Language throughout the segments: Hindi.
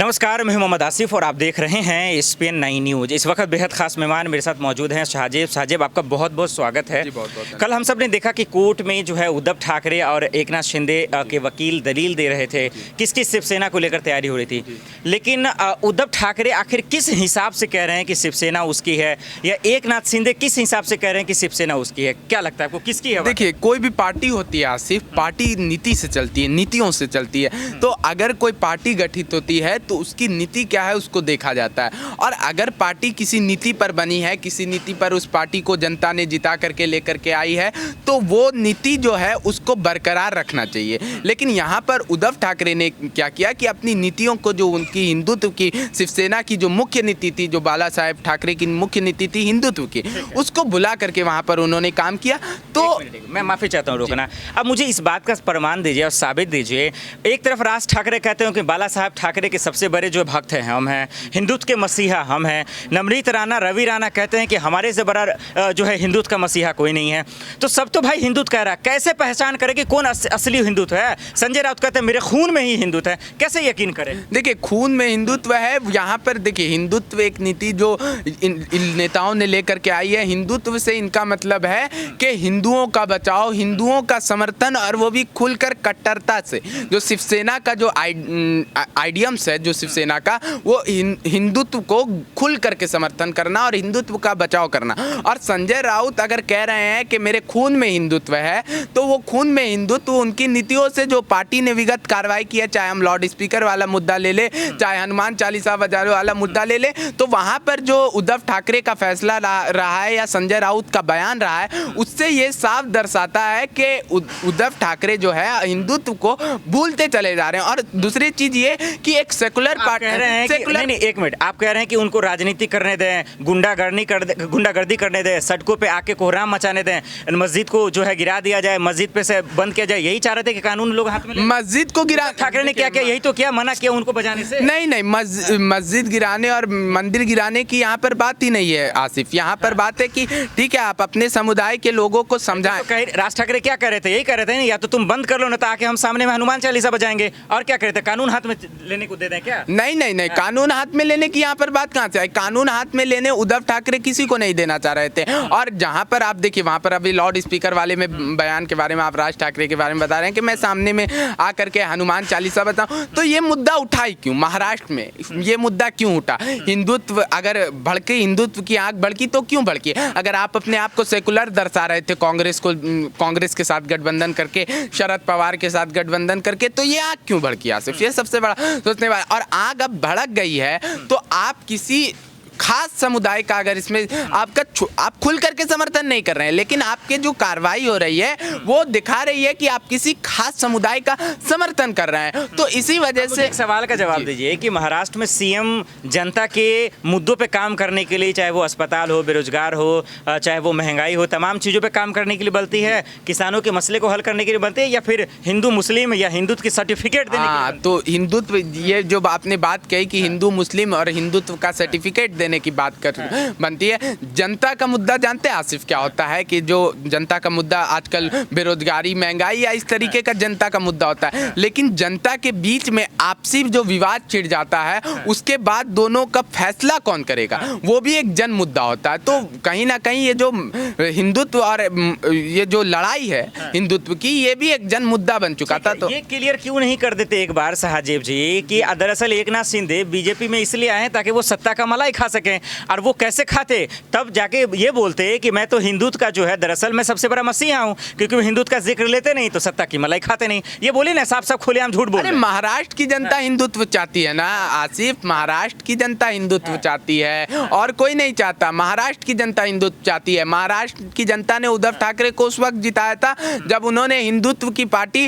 नमस्कार, मैं मोहम्मद आसिफ और आप देख रहे हैं SPN 9 न्यूज़। इस वक्त बेहद खास मेहमान मेरे साथ मौजूद हैं शाहजेब, आपका बहुत बहुत स्वागत है। कल हम सब ने देखा कि कोर्ट में जो है उद्धव ठाकरे और एकनाथ शिंदे के वकील दलील दे रहे थे, किसकी शिवसेना को लेकर तैयारी हो रही थी। लेकिन उद्धव ठाकरे आखिर किस हिसाब से कह रहे हैं कि शिवसेना उसकी है, या एकनाथ शिंदे किस हिसाब से कह रहे हैं कि शिवसेना उसकी है? क्या लगता है आपको, किसकी है? देखिए, कोई भी पार्टी होती है आसिफ, पार्टी नीति से चलती है, नीतियों से चलती है। तो अगर कोई पार्टी गठित होती है तो उसकी नीति क्या है उसको देखा जाता है। और अगर पार्टी किसी नीति पर बनी है, किसी नीति पर उस पार्टी को जनता ने जिता करके लेकर के आई है, तो वो नीति जो है उसको बरकरार रखना चाहिए। लेकिन यहाँ पर उद्धव ठाकरे ने क्या किया कि अपनी नीतियों को, जो उनकी हिंदुत्व की, शिवसेना की जो मुख्य नीति थी, जो बाला साहेब ठाकरे की मुख्य नीति थी हिंदुत्व की, उसको भुला करके वहाँ पर उन्होंने काम किया। तो मैं माफ़ी चाहता हूँ, रोकना। अब मुझे इस बात का प्रमाण दीजिए और साबित दीजिए। एक तरफ राज ठाकरे कहते हैं कि बाला साहब ठाकरे के सबसे बड़े जो भक्त हैं हम हैं, हिंदुत्व के मसीहा हम हैं। नमरीत राणा, रवि राणा कहते हैं कि हमारे से बड़ा जो है हिंदुत्व का मसीहा कोई नहीं है। तो सब तो भाई हिंदुत्व कह रहा है, कैसे पहचान करें कि कौन असली हिंदुत्व है? संजय राउत कहते हैं मेरे खून में ही हिंदुत्व है, कैसे यकीन करें? देखिए, खून में हिंदुत्व है। यहाँ पर देखिए, हिंदुत्व एक नीति जो इन नेताओं ने लेकर के आई है। हिंदुत्व से इनका मतलब है कि हिंदुओं का बचाव, हिंदुओं का समर्थन, और वो भी खुलकर कट्टरता से। जो शिवसेना का जो आइडियम्स है, जो शिवसेना का, वो हिंदुत्व को खुल करके समर्थन करना और हिंदुत्व का बचाव करना। और संजय राउत अगर कह रहे हैं कि मेरे खून में हिंदुत्व है, तो वो खून में हिंदुत्व उनकी नीतियों से, जो पार्टी ने विगत कार्रवाई किया, चाहे हम लाउड स्पीकर वाला मुद्दा ले ले, चाहे हनुमान चालीसा बजाने वाला मुद्दा ले ले, तो वहाँ पर जो उद्धव ठाकरे का फैसला रहा है या संजय राउत का बयान रहा है, उससे ये साफ दर्शाता है कि उद्धव ठाकरे जो है हिंदुत्व को भूलते चले जा रहे हैं। और दूसरी चीज ये कि एक सेकुलर पार्टी कह रहे हैं कि नहीं, एक मिनट, आप कह रहे हैं कि उनको राजनीति करने दें, गुंडागर्दी करने दें, सड़कों पे आके कोहराम मचाने दें, मस्जिद को जो है गिरा दिया जाए, मस्जिद पे से बंद किया जाए, यही चाह रहे थे कि कानून लोग हाथ में ले? मस्जिद को गिरा, ठाकरे ने क्या किया? यही तो किया, मना किया उनको बजाने से? नहीं, मस्जिद गिराने और मंदिर गिराने की यहाँ पर बात ही नहीं है आसिफ। यहाँ पर बात है कि ठीक है, आप अपने समुदाय के लोगों को समझाएं। तो राज ठाकरे क्या कह रहे थे? यही कह रहे थे, या तो तुम बंद कर लो ना, ताकि हम सामने में हनुमान चालीसा बजाएंगे। और क्या कह रहे थे, कानून हाथ में लेने को दे दें क्या? नहीं, कानून हाथ में लेने की यहाँ पर बात कहाँ से आई? कानून हाथ में लेने उद्धव ठाकरे किसी को नहीं देना चाह रहे थे। और जहाँ पर आप देखिए, वहाँ पर अभी लाउड स्पीकर वाले में बयान के बारे में आप राज ठाकरे के बारे में बता रहे हैं कि मैं सामने में आकर के हनुमान चालीसा बताऊं, तो ये मुद्दा उठा ही क्यों? महाराष्ट्र में ये मुद्दा क्यों उठा? हिंदुत्व अगर भड़के, हिंदुत्व की आंख भड़की तो क्यों भड़की? अगर आप अपने आप को सेकुलर दर्शा रहे थे, कांग्रेस के साथ गठबंधन करके, शरद पवार के साथ गठबंधन करके, तो ये आग क्यों भड़की? आसिफ, ये सबसे बड़ा सोचने वाला। और आग अब भड़क गई है, तो आप किसी खास समुदाय का, अगर इसमें आप खुल करके समर्थन नहीं कर रहे हैं, लेकिन आपके जो कार्रवाई हो रही है वो दिखा रही है कि आप किसी खास समुदाय का समर्थन कर रहे हैं। तो इसी वजह से एक सवाल का जवाब दीजिए कि महाराष्ट्र में सीएम जनता के मुद्दों पे काम करने के लिए, चाहे वो अस्पताल हो, बेरोजगार हो, चाहे वो महंगाई हो, तमाम चीज़ों पे काम करने के लिए बोलती है, किसानों के मसले को हल करने के लिए बोलती है, या फिर हिंदू मुस्लिम या हिंदुत्व की सर्टिफिकेट देने के लिए? तो हिंदुत्व, ये जो आपने बात कही कि हिंदू मुस्लिम और हिंदुत्व का सर्टिफिकेट देने की बात कर बनती है। जनता का मुद्दा जानते हैं आसिफ क्या होता है? कि जो जनता का मुद्दा आजकल बेरोजगारी, महंगाई या इस तरीके का जनता का मुद्दा होता है। लेकिन जनता के बीच में आपसी जो विवाद छिड़ जाता है, उसके बाद दोनों का फैसला कौन करेगा, वो भी एक जन मुद्दा होता है। तो कहीं ना कहीं ये जो हिंदुत्व और ये जो लड़ाई है हिंदुत्व की, ये भी एक जन मुद्दा बन चुका था। तो ये क्लियर क्यों नहीं कर देते एक बार साहजेब जी कि दरअसल एकनाथ शिंदे बीजेपी में इसलिए आए ताकि वो सत्ता का मलाई खा सकें, और वो कैसे खाते? तब जाके ये बोलते कि मैं तो हिंदुत्व का जो है दरअसल मैं सबसे बड़ा मसीहा हूँ, क्योंकि वो हिंदुत्व का जिक्र लेते नहीं तो सत्ता की मलाई खाते नहीं। ये बोले ना, साफ साफ खुलेआम झूठ बोले। महाराष्ट्र की जनता हिंदुत्व चाहती है ना आसिफ, महाराष्ट्र की जनता हिंदुत्व चाहती है, और कोई नहीं चाहता। महाराष्ट्र की जनता हिंदुत्व चाहती है। महाराष्ट्र की जनता ने उद्धव ठाकरे को उस वक्त जिताया था जब उन्होंने हिंदुत्व की पार्टी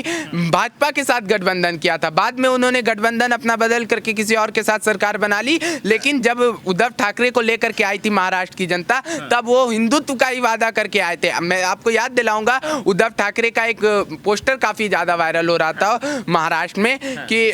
भाजपा के साथ गठबंधन किया था। बाद में उन्होंने गठबंधन अपना बदल करके किसी और के साथ सरकार बना ली, लेकिन जब उद्धव ठाकरे ठाकरे को लेकर के आई थी महाराष्ट्र की जनता, तब वो हिंदुत्व का ही वादा करके आए थे। मैं आपको याद दिलाऊंगा, उद्धव ठाकरे का एक पोस्टर काफ़ी ज़्यादा वायरल हो रहा था महाराष्ट्र में कि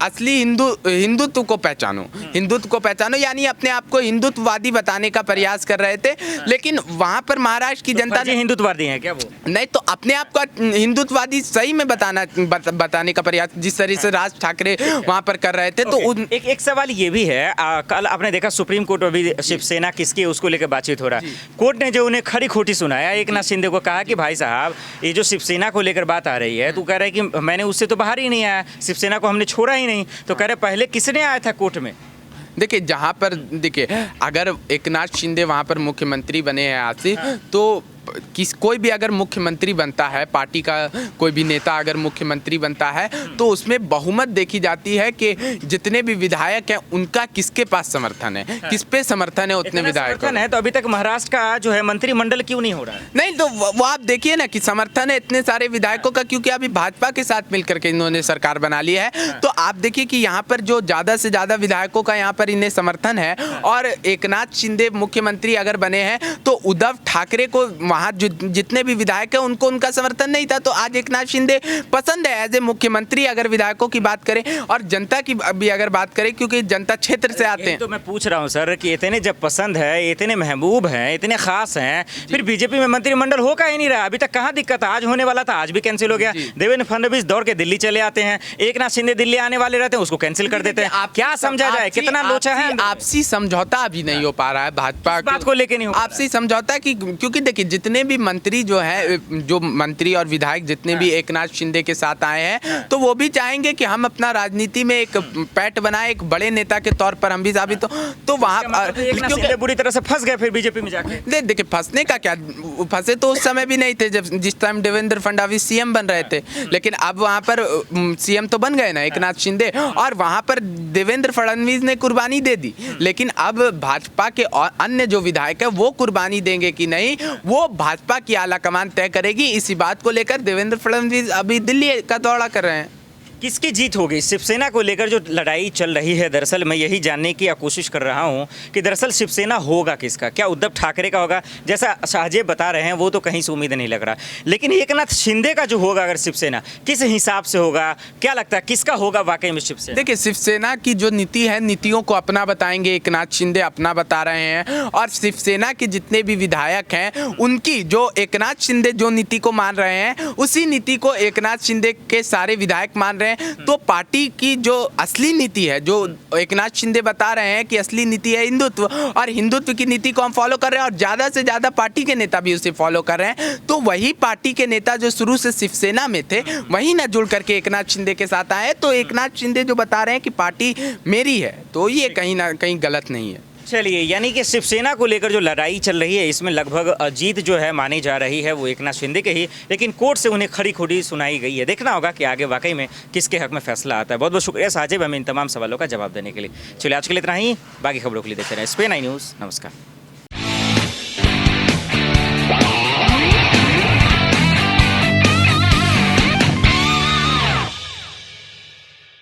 असली हिंदुत्व को पहचानो, हिंदुत्व को पहचानो, यानी अपने आप को हिंदुत्ववादी बताने का प्रयास कर रहे थे। लेकिन वहाँ पर महाराष्ट्र की जनता ने हिंदुत्ववादी हैं क्या वो? नहीं, तो अपने आप को हिंदुत्ववादी सही में बताने का प्रयास जिस तरह से राज ठाकरे वहाँ पर कर रहे थे। तो एक सवाल ये भी है, कल आपने देखा सुप्रीम कोर्ट में भी शिवसेना किसकी है उसको लेकर बातचीत हो रहा है। कोर्ट ने जो उन्हें खरी खोटी सुनाया, एक नाथ शिंदे को कहा कि भाई साहब ये जो शिवसेना को लेकर बात आ रही है, तू कह रहा है कि मैंने उससे तो बाहर ही नहीं आया, शिवसेना को हमने छोड़ा ही नहीं, तो कह रहे पहले किसने आया था कोर्ट में? देखिए, जहाँ पर देखिए अगर एक नाथ शिंदे वहाँ पर मुख्यमंत्री बने हैं आज से, तो कोई भी अगर मुख्यमंत्री बनता है, पार्टी का कोई भी नेता अगर मुख्यमंत्री बनता है, तो उसमें बहुमत देखी जाती है कि जितने भी विधायक हैं उनका किसके पास समर्थन है, किस पे समर्थन है उतने विधायकों है। तो अभी तक महाराष्ट्र का जो है मंत्रिमंडल क्यों नहीं हो रहा है? नहीं, तो वो आप देखिए ना कि समर्थन है इतने सारे विधायकों का, क्योंकि अभी भाजपा के साथ मिलकर के इन्होंने सरकार बना ली है। तो आप देखिए कि यहाँ पर जो ज़्यादा से ज़्यादा विधायकों का यहाँ पर इन्हें समर्थन है, और एक नाथ शिंदे मुख्यमंत्री अगर बने हैं तो उद्धव ठाकरे को वहाँ जो जितने भी विधायक हैं उनको उनका समर्थन नहीं था। तो आज एक नाथ शिंदे पसंद है एज ए मुख्यमंत्री, अगर विधायकों की बात करें, और जनता की भी अगर बात करें, क्योंकि जनता क्षेत्र से आते हैं। तो मैं पूछ रहा हूं सर कि इतने जब पसंद है, इतने महबूब हैं, इतने खास हैं, फिर बीजेपी में मंत्रिमंडल हो का ही नहीं रहा? अभी तक कहाँ दिक्कत? आज होने वाला था, आज भी कैंसिल हो गया। देवेंद्र फडणवीस दौड़ के दिल्ली चले आते हैं, एक नाथ शिंदे दिल्ली आने वाले रहते हैं, उसको कैंसिल कर देते हैं। क्या समझा जाए, कितना लोचा है? आपसी समझौता अभी नहीं हो पा रहा है भाजपा बात को लेके नहीं हो आपसी समझौता की, क्योंकि देखिए जितने भी मंत्री जो है, जो मंत्री और विधायक जितने भी एक नाथ शिंदे के साथ आए हैं, तो वो भी चाहेंगे कि हम अपना राजनीति में एक पैठ बनाए, एक बड़े नेता के तौर पर हम भी साबित हो। तो वहाँ क्योंकि बुरी तरह से फंस गए फिर बीजेपी में जाके। देखिए, फंसने का क्या, फंसे तो उस समय भी नहीं थे जब जिस टाइम देवेंद्र फडणवीस सीएम बन रहे थे, लेकिन अब वहाँ पर सीएम तो बन गए ना एक नाथ शिंदे, और वहाँ पर देवेंद्र फडणवीस ने कुर्बानी दे दी। लेकिन अब भाजपा के और अन्य जो विधायक है वो कुर्बानी देंगे कि नहीं, वो भाजपा की आला कमान तय करेगी। इसी बात को लेकर देवेंद्र फडणवीस अभी दिल्ली का दौरा कर रहे हैं। किसकी जीत होगी? शिवसेना को लेकर जो लड़ाई चल रही है, दरअसल मैं यही जानने की कोशिश कर रहा हूं कि दरअसल शिवसेना होगा किसका? क्या उद्धव ठाकरे का होगा, जैसा शाहजेब बता रहे हैं, वो तो कहीं से उम्मीद नहीं लग रहा। लेकिन एकनाथ शिंदे का जो होगा अगर शिवसेना, किस हिसाब से होगा, क्या लगता है किसका होगा वाकई में शिवसेना? देखिए, शिवसेना की जो नीति है, नीतियों को अपना बताएंगे एक नाथ शिंदे, अपना बता रहे हैं, और शिवसेना के जितने भी विधायक हैं उनकी जो एक नाथ शिंदे जो नीति को मान रहे हैं, उसी नीति को एक नाथ शिंदे के सारे विधायक मान रहे हैं। तो पार्टी की जो असली नीति है, जो एक नाथ शिंदे बता रहे हैं कि असली नीति है हिंदुत्व, और हिंदुत्व की नीति को हम फॉलो कर रहे हैं, और ज़्यादा से ज़्यादा पार्टी के नेता भी उसे फॉलो कर रहे हैं। तो वही पार्टी के नेता जो शुरू से शिवसेना में थे, वही ना जुड़ करके एक नाथ शिंदे के साथ आए। तो एक नाथ शिंदे जो बता रहे हैं कि पार्टी मेरी है, तो ये कहीं ना कहीं गलत नहीं है। चलिए, यानी कि शिवसेना को लेकर जो लड़ाई चल रही है, इसमें लगभग जीत जो है मानी जा रही है वो एक नाथ शिंदे के ही, लेकिन कोर्ट से उन्हें खरी खोटी सुनाई गई है। देखना होगा कि आगे वाकई में किसके हक में फैसला आता है। बहुत बहुत शुक्रिया साजिब हमें इन तमाम सवालों का जवाब देने के लिए। चलिए, आज के लिए इतना ही, बाकी खबरों के लिए देखते रहें SPN9 न्यूज़। नमस्कार।